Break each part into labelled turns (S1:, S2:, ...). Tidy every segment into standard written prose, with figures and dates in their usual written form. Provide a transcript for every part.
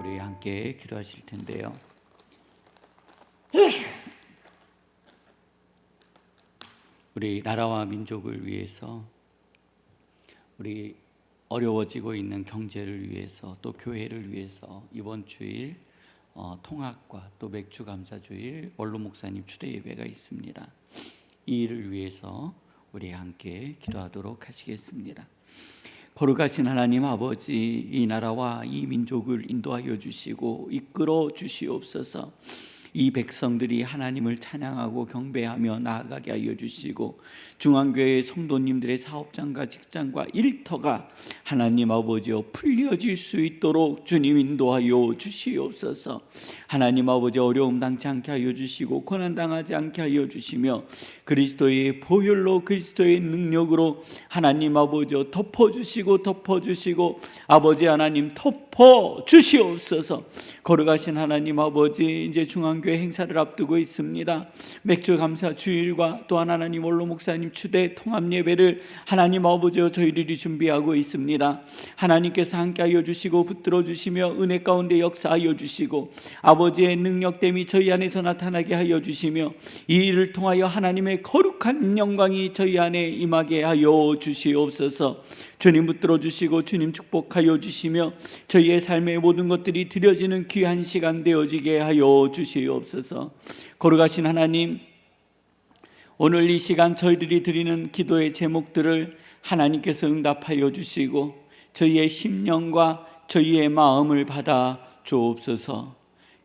S1: 우리 함께 기도하실 텐데요. 우리 나라와 민족을 위해서, 우리 어려워지고 있는 경제를 위해서, 또 교회를 위해서 이번 주일 통학과 또 맥주 감사주일 원로 목사님 추대 예배가 있습니다. 이 일을 위해서 우리 함께 기도하도록 하시겠습니다. 거룩하신 하나님 아버지, 이 나라와 이 민족을 인도하여 주시고 이끌어 주시옵소서. 이 백성들이 하나님을 찬양하고 경배하며 나아가게 하여 주시고, 중앙교회 성도님들의 사업장과 직장과 일터가 하나님 아버지여 풀려질 수 있도록 주님 인도하여 주시옵소서. 하나님 아버지, 어려움 당치 않게 하여 주시고 고난 당하지 않게 하여 주시며, 그리스도의 보혈로 그리스도의 능력으로 하나님 아버지여 덮어주시고 아버지 하나님 덮어주시옵소서. 거룩하신 하나님 아버지, 이제 중앙교회 행사를 앞두고 있습니다. 맥주 감사 주일과 또한 하나님 원로 목사님 추대 통합 예배를 하나님 아버지여 저희들이 준비하고 있습니다. 하나님께서 함께하여 주시고 붙들어 주시며 은혜 가운데 역사하여 주시고 아버지의 능력됨이 저희 안에서 나타나게 하여 주시며, 이 일을 통하여 하나님의 거룩한 영광이 저희 안에 임하게 하여 주시옵소서. 주님 붙들어 주시고 주님 축복하여 주시며, 저희의 삶의 모든 것들이 드려지는 귀한 시간 되어지게 하여 주시옵소서. 거룩하신 하나님, 오늘 이 시간 저희들이 드리는 기도의 제목들을 하나님께서 응답하여 주시고 저희의 심령과 저희의 마음을 받아 주옵소서.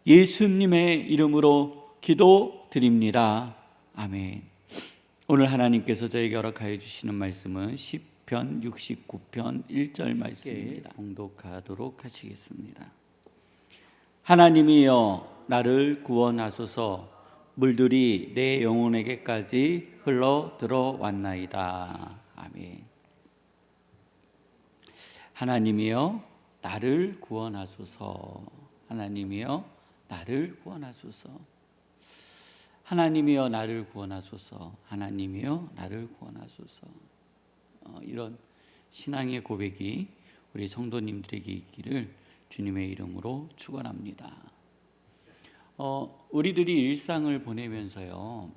S1: 예수님의 이름으로 기도드립니다. 아멘. 오늘 하나님께서 저에게 허락하여 주시는 말씀은 시편 69편 1절 말씀입니다. 봉독하도록 하시겠습니다. 하나님이여 나를 구원하소서. 물들이 내 영혼에게까지 흘러 들어왔나이다. 아멘. 하나님이여 나를 구원하소서. 하나님이여 나를 구원하소서. 하나님이여 나를 구원하소서. 하나님이여 나를 구원하소서. 이런 신앙의 고백이 우리 성도님들에게 있기를 주님의 이름으로 축원합니다. 우리들이 일상을 보내면서요,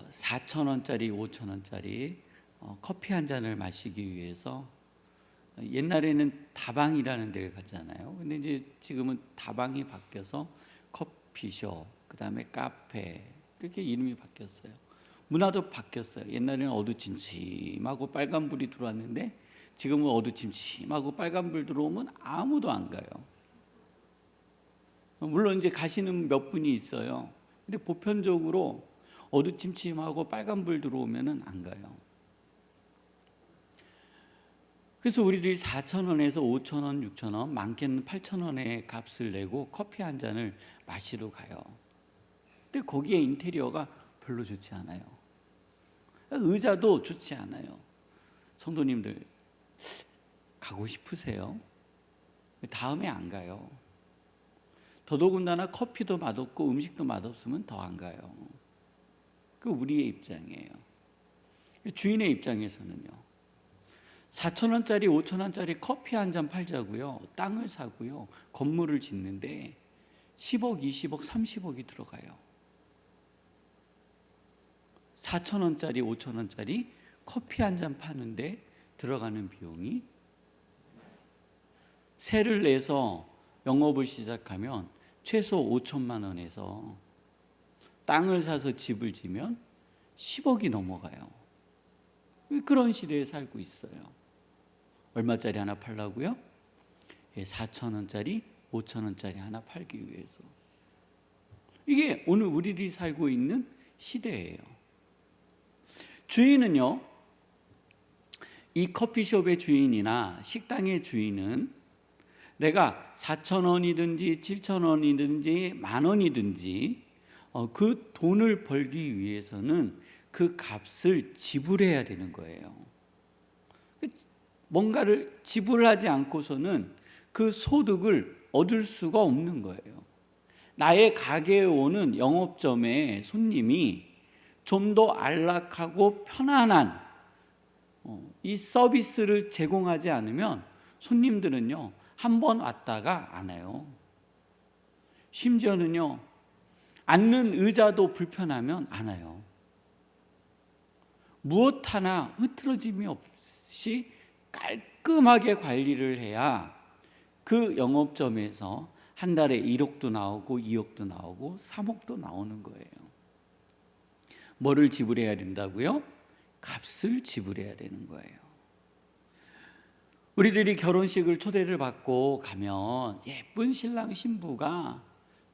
S1: 4,000원짜리 5,000원짜리 커피 한 잔을 마시기 위해서 옛날에는 다방이라는 데를 갔잖아요. 근데 이제 지금은 다방이 바뀌어서 커피숍, 그 다음에 카페, 이렇게 이름이 바뀌었어요. 문화도 바뀌었어요. 옛날에는 어두침침하고 빨간불이 들어왔는데 지금은 어두침침하고 빨간불 들어오면 아무도 안 가요. 물론 이제 가시는 몇 분이 있어요. 근데 보편적으로 어두침침하고 빨간불 들어오면은 안 가요. 그래서 우리들이 4,000원에서 5,000원, 6,000원, 많게는 8,000원의 값을 내고 커피 한 잔을 마시러 가요. 근데 거기에 인테리어가 별로 좋지 않아요. 의자도 좋지 않아요. 성도님들 가고 싶으세요? 다음에 안 가요. 더더군다나 커피도 맛없고 음식도 맛없으면 더 안 가요. 그 우리의 입장이에요. 주인의 입장에서는요, 4,000원짜리 5,000원짜리 커피 한 잔 팔자고요, 땅을 사고요, 건물을 짓는데 10억, 20억, 30억이 들어가요. 4,000원짜리 5,000원짜리 커피 한 잔 파는데 들어가는 비용이, 세를 내서 영업을 시작하면 최소 5천만 원에서 땅을 사서 집을 지면 10억이 넘어가요. 그런 시대에 살고 있어요. 얼마짜리 하나 팔라고요? 4,000원짜리 5,000원짜리 하나 팔기 위해서. 이게 오늘 우리들이 살고 있는 시대예요. 주인은요, 이 커피숍의 주인이나 식당의 주인은 내가 4,000원이든지 7,000원이든지 10,000원이든지 그 돈을 벌기 위해서는 그 값을 지불해야 되는 거예요. 뭔가를 지불하지 않고서는 그 소득을 얻을 수가 없는 거예요. 나의 가게에 오는 영업점의 손님이 좀 더 안락하고 편안한 이 서비스를 제공하지 않으면 손님들은요, 한 번 왔다가 안 와요. 심지어는요, 앉는 의자도 불편하면 안 와요. 무엇 하나 흐트러짐이 없이 깔끔하게 관리를 해야 그 영업점에서 한 달에 1억도 나오고 2억도 나오고 3억도 나오는 거예요. 뭐를 지불해야 된다고요? 값을 지불해야 되는 거예요. 우리들이 결혼식을 초대를 받고 가면 예쁜 신랑 신부가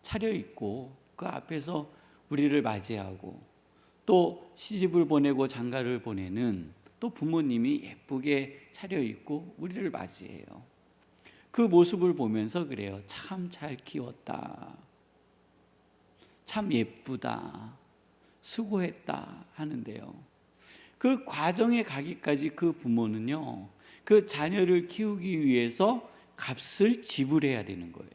S1: 차려입고 그 앞에서 우리를 맞이하고, 또 시집을 보내고 장가를 보내는 또 부모님이 예쁘게 차려입고 우리를 맞이해요. 그 모습을 보면서 그래요. 참 잘 키웠다, 참 예쁘다, 수고했다 하는데요, 그 과정에 가기까지 그 부모는요, 그 자녀를 키우기 위해서 값을 지불해야 되는 거예요.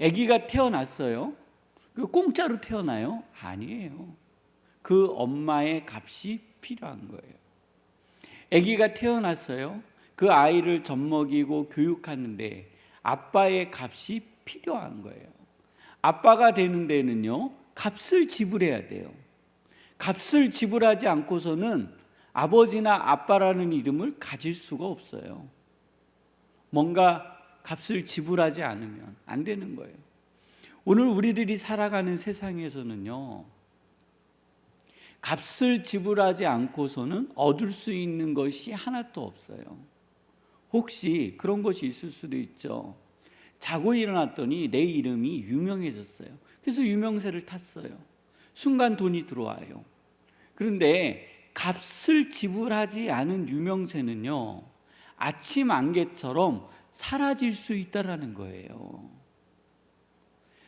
S1: 아기가 태어났어요. 공짜로 태어나요? 아니에요. 그 엄마의 값이 필요한 거예요. 아기가 태어났어요. 그 아이를 젖먹이고 교육하는데 아빠의 값이 필요한 거예요. 아빠가 되는 데는요, 값을 지불해야 돼요. 값을 지불하지 않고서는 아버지나 아빠라는 이름을 가질 수가 없어요. 뭔가 값을 지불하지 않으면 안 되는 거예요. 오늘 우리들이 살아가는 세상에서는요, 값을 지불하지 않고서는 얻을 수 있는 것이 하나도 없어요. 혹시 그런 것이 있을 수도 있죠. 자고 일어났더니 내 이름이 유명해졌어요. 그래서 유명세를 탔어요. 순간 돈이 들어와요. 그런데 값을 지불하지 않은 유명세는요, 아침 안개처럼 사라질 수 있다라는 거예요.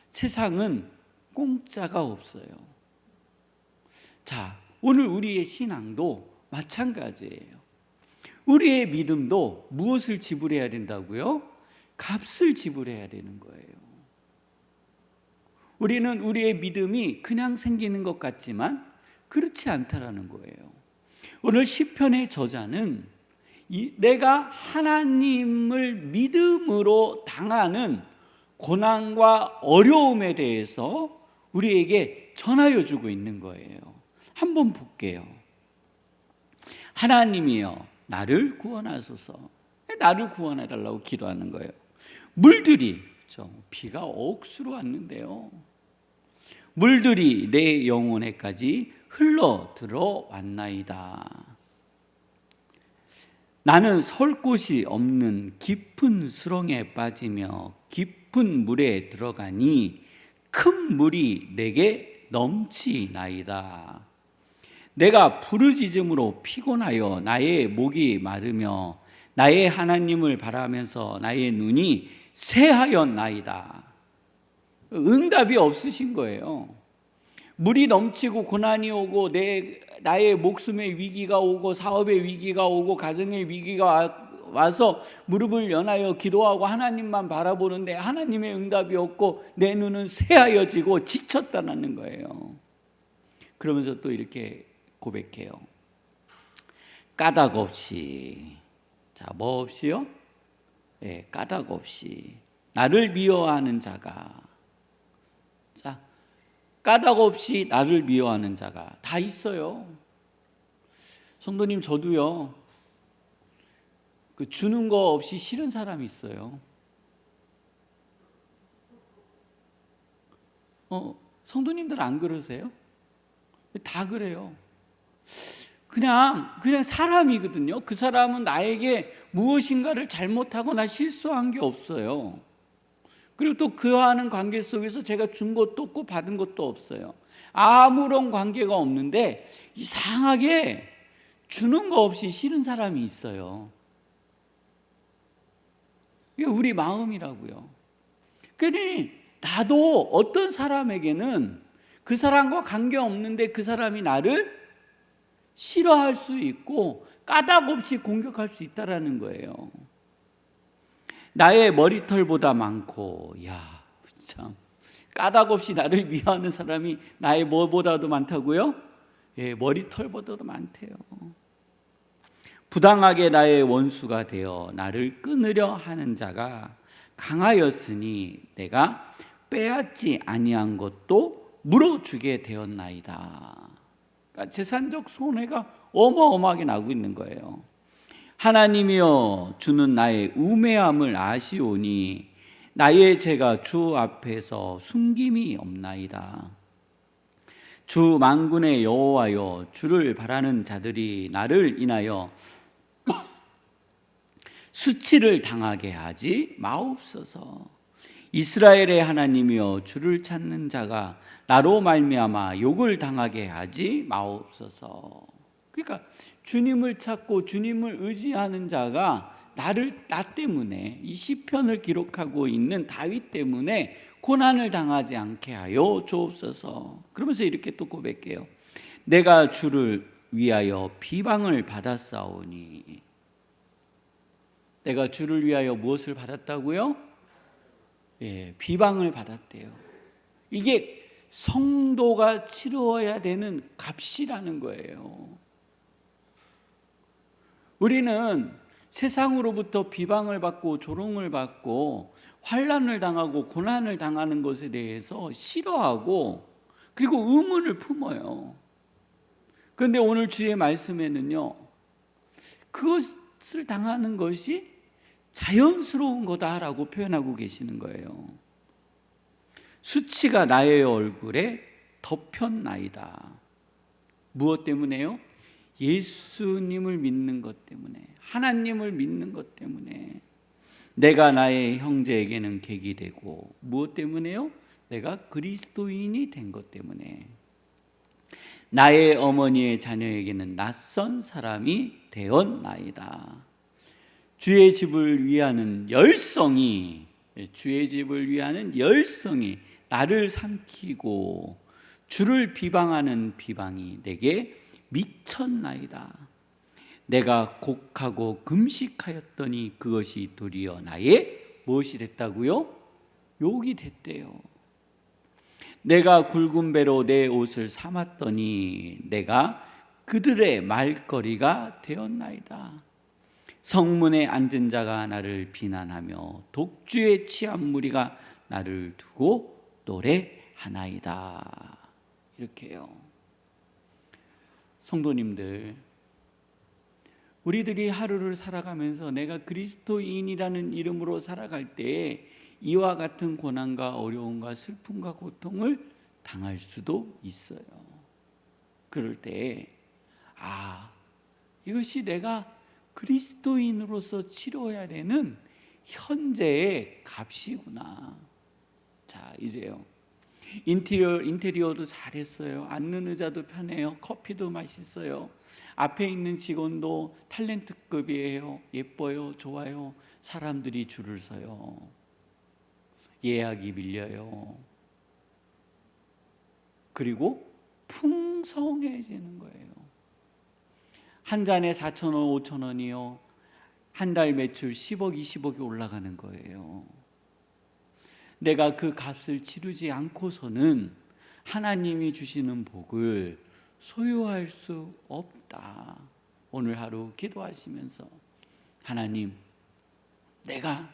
S1: 세상은 공짜가 없어요. 자, 오늘 우리의 신앙도 마찬가지예요. 우리의 믿음도 무엇을 지불해야 된다고요? 값을 지불해야 되는 거예요. 우리는 우리의 믿음이 그냥 생기는 것 같지만 그렇지 않다라는 거예요. 오늘 시편의 저자는 내가 하나님을 믿음으로 당하는 고난과 어려움에 대해서 우리에게 전하여 주고 있는 거예요. 한번 볼게요. 하나님이여 나를 구원하소서. 나를 구원해 달라고 기도하는 거예요. 물들이, 비가 억수로 왔는데요, 물들이 내 영혼에까지 흘러 들어왔나이다. 나는 설 곳이 없는 깊은 수렁에 빠지며 깊은 물에 들어가니 큰 물이 내게 넘치나이다. 내가 부르짖음으로 피곤하여 나의 목이 마르며 나의 하나님을 바라면서 나의 눈이 새하였나이다. 응답이 없으신 거예요. 물이 넘치고 고난이 오고 나의 목숨의 위기가 오고 사업의 위기가 오고 가정의 위기가 와서 무릎을 연하여 기도하고 하나님만 바라보는데 하나님의 응답이 없고 내 눈은 새하여지고 지쳤다는 거예요. 그러면서 또 이렇게 고백해요. 까닭 없이, 자, 뭐 없이요? 네, 까닭 없이 나를 미워하는 자가, 자, 까닭 없이 나를 미워하는 자가 다 있어요. 성도님, 저도요, 그 주는 거 없이 싫은 사람이 있어요. 성도님들 안 그러세요? 다 그래요. 그냥 사람이거든요. 그 사람은 나에게 무엇인가를 잘못하거나 실수한 게 없어요. 그리고 또 그와는 관계 속에서 제가 준 것도 없고 받은 것도 없어요. 아무런 관계가 없는데 이상하게 주는 거 없이 싫은 사람이 있어요. 이게 우리 마음이라고요. 그러니 나도 어떤 사람에게는 그 사람과 관계없는데 그 사람이 나를 싫어할 수 있고 까닭 없이 공격할 수 있다는 거예요. 나의 머리털보다 많고, 참, 까닭 없이 나를 미워하는 사람이 나의 뭐보다도 많다고요? 예, 머리털보다도 많대요. 부당하게 나의 원수가 되어 나를 끊으려 하는 자가 강하였으니 내가 빼앗지 아니한 것도 물어주게 되었나이다. 그러니까 재산적 손해가 어마어마하게 나고 있는 거예요. 하나님이여 주는 나의 우매함을 아시오니 나의 죄가 주 앞에서 숨김이 없나이다. 주 만군의 여호와여 주를 바라는 자들이 나를 인하여 수치를 당하게 하지 마옵소서. 이스라엘의 하나님이여 주를 찾는 자가 나로 말미암아 욕을 당하게 하지 마옵소서. 그러니까 주님을 찾고 주님을 의지하는 자가 나 때문에, 이 시편을 기록하고 있는 다윗 때문에 고난을 당하지 않게 하여 주옵소서. 그러면서 이렇게 또 고백해요. 내가 주를 위하여 비방을 받았사오니. 내가 주를 위하여 무엇을 받았다고요? 비방을 받았대요. 이게 성도가 치루어야 되는 값이라는 거예요. 우리는 세상으로부터 비방을 받고 조롱을 받고 환난을 당하고 고난을 당하는 것에 대해서 싫어하고 그리고 의문을 품어요. 그런데 오늘 주의 말씀에는요, 그것을 당하는 것이 자연스러운 거다라고 표현하고 계시는 거예요. 수치가 나의 얼굴에 덮였나이다. 무엇 때문에요? 예수님을 믿는 것 때문에, 하나님을 믿는 것 때문에. 내가 나의 형제에게는 객이 되고, 무엇 때문에요? 내가 그리스도인이 된 것 때문에. 나의 어머니의 자녀에게는 낯선 사람이 되었나이다. 주의 집을 위하는 열성이, 주의 집을 위하는 열성이 나를 삼키고 주를 비방하는 비방이 내게 미쳤나이다. 내가 곡하고 금식하였더니 그것이 도리어 나의 무엇이 됐다고요? 욕이 됐대요. 내가 굵은 배로 내 옷을 삼았더니 내가 그들의 말거리가 되었나이다. 성문에 앉은 자가 나를 비난하며 독주에 취한 무리가 나를 두고 노래하나이다. 이렇게요. 성도님들, 우리들이 하루를 살아가면서 내가 그리스도인이라는 이름으로 살아갈 때에 이와 같은 고난과 어려움과 슬픔과 고통을 당할 수도 있어요. 그럴 때에 이것이 내가 그리스도인으로서 치러야 되는 현재의 값이구나. 자, 이제요. 인테리어도 잘했어요. 앉는 의자도 편해요. 커피도 맛있어요. 앞에 있는 직원도 탤런트급이에요. 예뻐요. 좋아요. 사람들이 줄을 서요. 예약이 밀려요. 그리고 풍성해지는 거예요. 한 잔에 4,000원, 5,000원이요. 한 달 매출 10억, 20억이 올라가는 거예요. 내가 그 값을 치르지 않고서는 하나님이 주시는 복을 소유할 수 없다. 오늘 하루 기도하시면서 하나님, 내가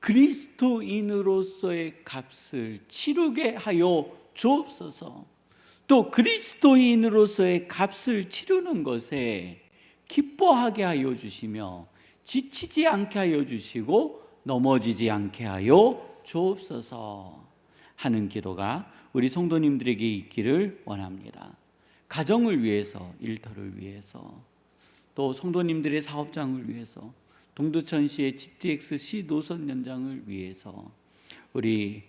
S1: 그리스도인으로서의 값을 치르게 하여 주옵소서. 또 그리스도인으로서의 값을 치르는 것에 기뻐하게 하여 주시며 지치지 않게 하여 주시고 넘어지지 않게 하여 주옵소서 하는 기도가 우리 성도님들에게 있기를 원합니다. 가정을 위해서, 일터를 위해서, 또 성도님들의 사업장을 위해서, 동두천시의 GTX-C 노선 연장을 위해서, 우리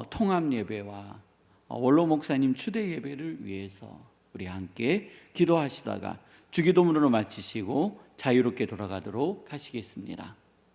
S1: 통합 예배와 원로 목사님 추대 예배를 위해서 우리 함께 기도하시다가 주기도문으로 마치시고 자유롭게 돌아가도록 하시겠습니다.